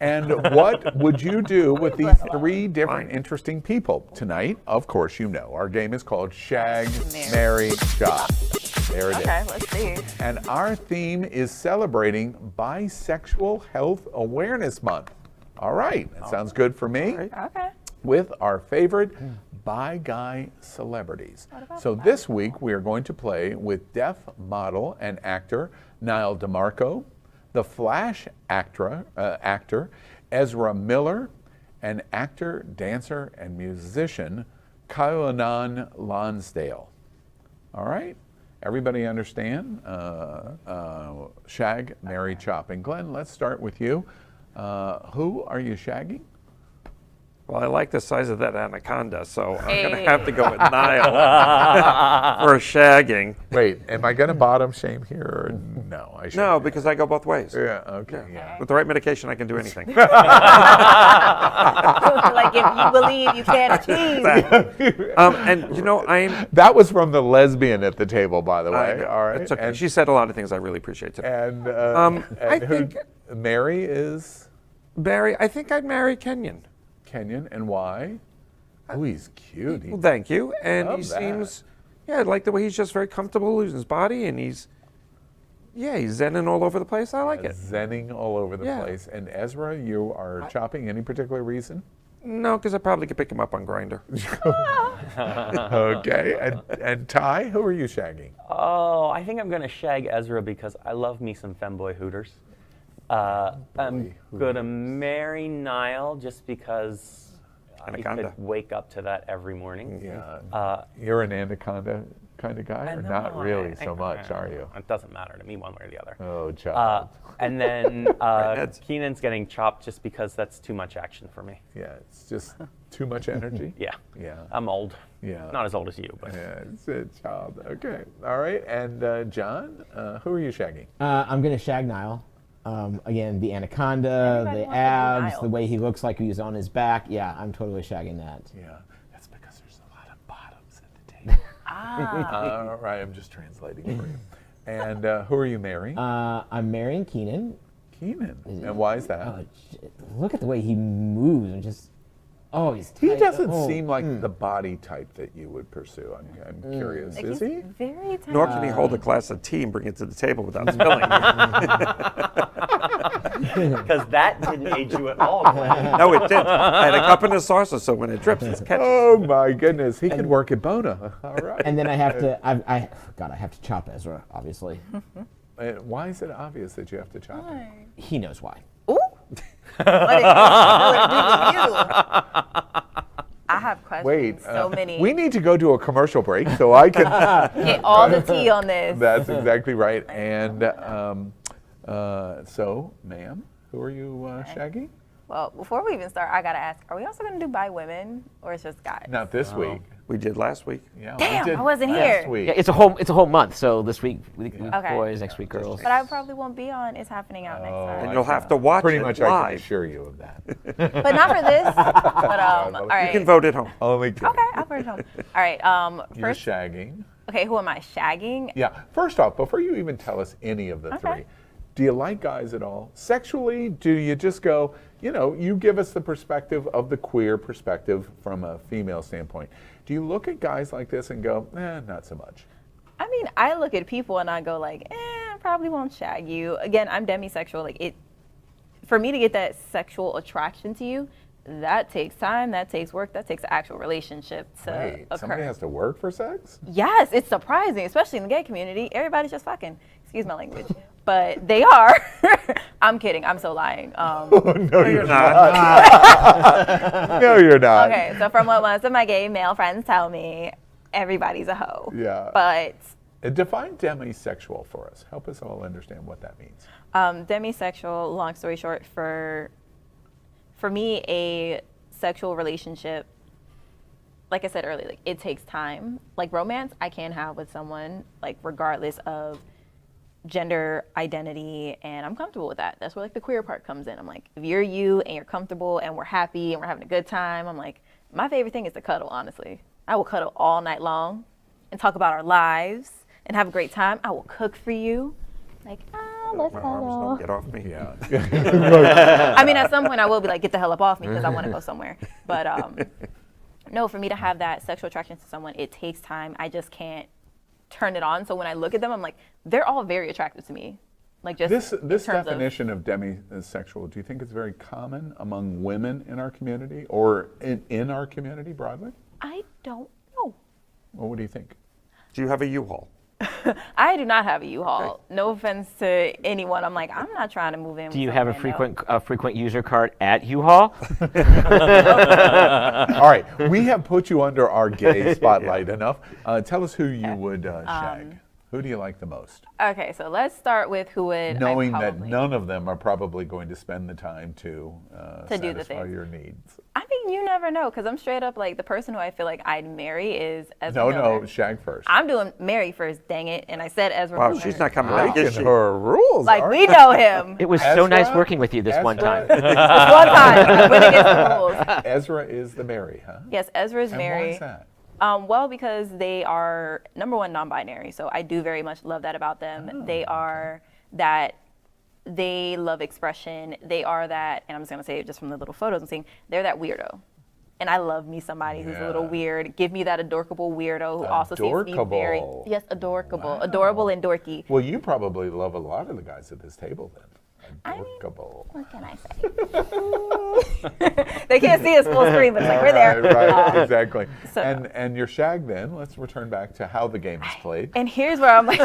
And what would you do with these three different interesting people? Tonight, of course, you know, our game is called Shag, Marry, Chop. There it is. Okay, let's see. And our theme is celebrating Bisexual Health Awareness Month. All right, that sounds good for me. Okay. With our favorite bi guy celebrities. So this week we are going to play with deaf model and actor Nyle DiMarco, the Flash actor Ezra Miller, and actor, dancer, and musician Keiynan Lonsdale. All right, everybody understand? Shag, marry, chop. And Glenn, let's start with you. Who are you shagging? Well, I like the size of that anaconda, so I'm going to have to go with Nyle for shagging. Wait, am I going to bottom shame here? Or no, I shouldn't. No, because I go both ways. Yeah, okay, yeah. With the right medication, I can do anything. Like if you believe you can achieve. And you know, That was from the lesbian at the table, by the way. All right. It's okay. And, She said a lot of things I really appreciate today. and, I think Mary is Barry, I think I'd marry Keiynan. Kenyan, and why? Oh, he's cute. Well, thank you. And Love he that. seems, I like the way he's just very comfortable losing his body, and he's zenning all over the place. I like it. Zenning all over the Yeah. place. And Ezra, you are chopping. Any particular reason? No, because I probably could pick him up on Grindr. Okay. And Ty, who are you shagging? Oh, I think I'm going to shag Ezra because I love me some femboy hooters. I'm going to marry Nyle just because I could wake up to that every morning. Yeah. You're an anaconda kind of guy, or not really so much, are you? It doesn't matter to me one way or the other. Oh, child. And then Keynan's getting chopped just because that's too much action for me. Yeah, it's just too much energy. Yeah. Yeah. I'm old. Yeah. Not as old as you, but. Yeah, it's a child. Okay. All right. And John, who are you shagging? I'm going to shag Nyle. Again, the anaconda, Everybody the wants to be abs, Nyle. the way he looks like he's on his back. Yeah, I'm totally shagging that. Yeah, that's because there's a lot of bottoms at the table. All right, I'm just translating for you. And who are you marrying? I'm marrying Keiynan. Keiynan. And why is that? Look at the way he moves and just, he's He tight. doesn't seem like the body type that you would pursue. I'm curious. Like Is he's he? very talented. Nor can he hold a glass of tea and bring it to the table without spilling. Because that didn't age you at all. No, it didn't. I had a cup and a saucer, so when it drips, it's catches. Oh my goodness, he could work at Bona. All right. And then I have to, I have to chop Ezra, obviously. Why is it obvious that you have to chop him? He knows why. Ooh. What did it do to you? I have questions. Wait, so many. we need to go to a commercial break so I can. Get all the tea on this. That's exactly right. And so, ma'am, who are you shagging? Well, before we even start, I gotta ask: are we also gonna do bi women, or it's just guys? Not this week. We did last week. Yeah, Damn, we did I wasn't last here. Week. Yeah, it's a whole month. So this week, Okay. boys, next week, girls. But I probably won't be on. It's happening out next time. And you'll have to watch Pretty it much, I can live. assure you of that. But not for this. But all right. You can vote at home. Only kidding. Okay, I'll put it home. All right. You're First, shagging. okay, who am I shagging? Yeah. First off, before you even tell us any of the three, do you like guys at all? Sexually, do you just go, you give us the perspective of the queer perspective from a female standpoint. Do you look at guys like this and go, not so much? I mean, I look at people and I go like, I probably won't shag you. Again, I'm demisexual. For me to get that sexual attraction to you, that takes time, that takes work, that takes an actual relationship to Wait, occur. somebody has to work for sex? Yes, it's surprising, especially in the gay community. Everybody's just fucking. Excuse my language. But they are. I'm kidding. I'm so lying. No, you're not. No, you're not. Okay, so from what most of my gay male friends tell me, everybody's a hoe. Yeah. But Define demisexual for us. Help us all understand what that means. demisexual, long story short, for me, a sexual relationship, like I said earlier, like it takes time. Like romance, I can have with someone, like regardless of gender identity, and I'm comfortable with that. That's where like the queer part comes in. I'm like, if you're you and you're comfortable and we're happy and we're having a good time, I'm like, my favorite thing is to cuddle, honestly. I will cuddle all night long and talk about our lives and have a great time. I will cook for you. Like, let's My arms cuddle. don't get off me. Yeah. I mean, at some point I will be like, get the hell up off me because I want to go somewhere. But no, for me to have that sexual attraction to someone, it takes time. I just can't turn it on. So when I look at them, I'm like, they're all very attractive to me. Like just This in terms definition of demisexual, do you think it's very common among women in our community or in our community broadly? I don't know. Well, what do you think? Do you have a U-Haul? I do not have a U-Haul. No offense to anyone. I'm like, I'm not trying to move in. Do you with have a rando. frequent user card at U-Haul? All right, we have put you under our gay spotlight enough. Tell us who you would shag. Who do you like the most? Okay, so let's start with who would Knowing I that probably, none of them are probably going to spend the time to To do the satisfy thing. your needs. I mean, you never know, because I'm straight up like the person who I feel like I'd marry is Ezra Miller. No, shag first. I'm doing Mary first, dang it, and I said Ezra Wow, Miller. she's not coming back, is Breaking she? her rules. Like, aren't we know him. It was so nice Ezra? working with you this one time. This one time, I went against the rules. Ezra is the Mary, huh? Yes, Ezra is And Mary. why is that? Well, because they are, number one, non-binary. So I do very much love that about them. They are that, they love expression. They are that, and I'm just going to say it just from the little photos I'm seeing, they're that weirdo. And I love me somebody who's a little Yeah. weird. Give me that adorkable weirdo who also seems to be very, Adorkable. yes, adorkable. Wow. Adorable and dorky. Well, you probably love a lot of the guys at this table then. I mean, Adorkable. What can I say? They can't see us full screen, but it's like, we're there. Right, exactly. so- And your shag then, let's return back to how the game is played. And here's where I'm like,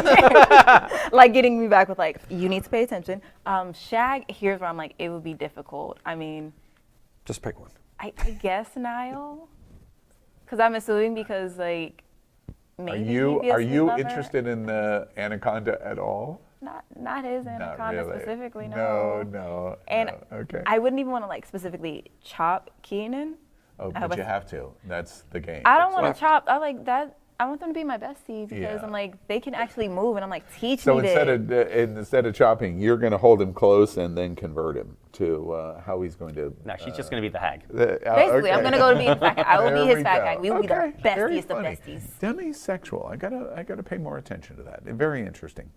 like getting me back with like, you need to pay attention. Shag, here's where I'm like, it would be difficult. I mean, Just pick one. I guess Nyle, because I'm assuming because like, maybe he'd be a Are sweet you lover. interested in the anaconda at all? Not his anaconda really. specifically, no. No. And okay. I wouldn't even want to like specifically chop Keiynan. Oh, I but was- you have to. That's the game. I don't want left. to chop. I like that. I want them to be my besties because Yeah. I'm like, they can actually move, and I'm like, teach So me instead of chopping, you're going to hold him close and then convert him to how he's going to. No, she's just going to be the hag. Basically, I'm gonna go to be his fat guy. I will There be his we fat go. guy. We will be Okay, the very bestiest of funny. besties. Demisexual. I gotta pay more attention to that. Very interesting.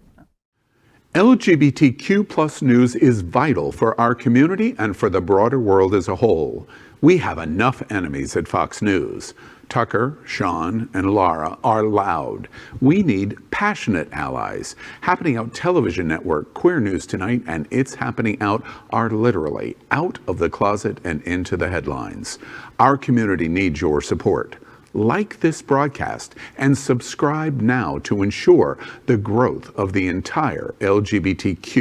LGBTQ plus news is vital for our community and for the broader world as a whole. We have enough enemies at Fox News. Tucker, Sean, and Laura are loud. We need passionate allies. Happening Out Television Network, Queer News Tonight, and It's Happening Out are literally out of the closet and into the headlines. Our community needs your support. Like this broadcast and subscribe now to ensure the growth of the entire LGBTQ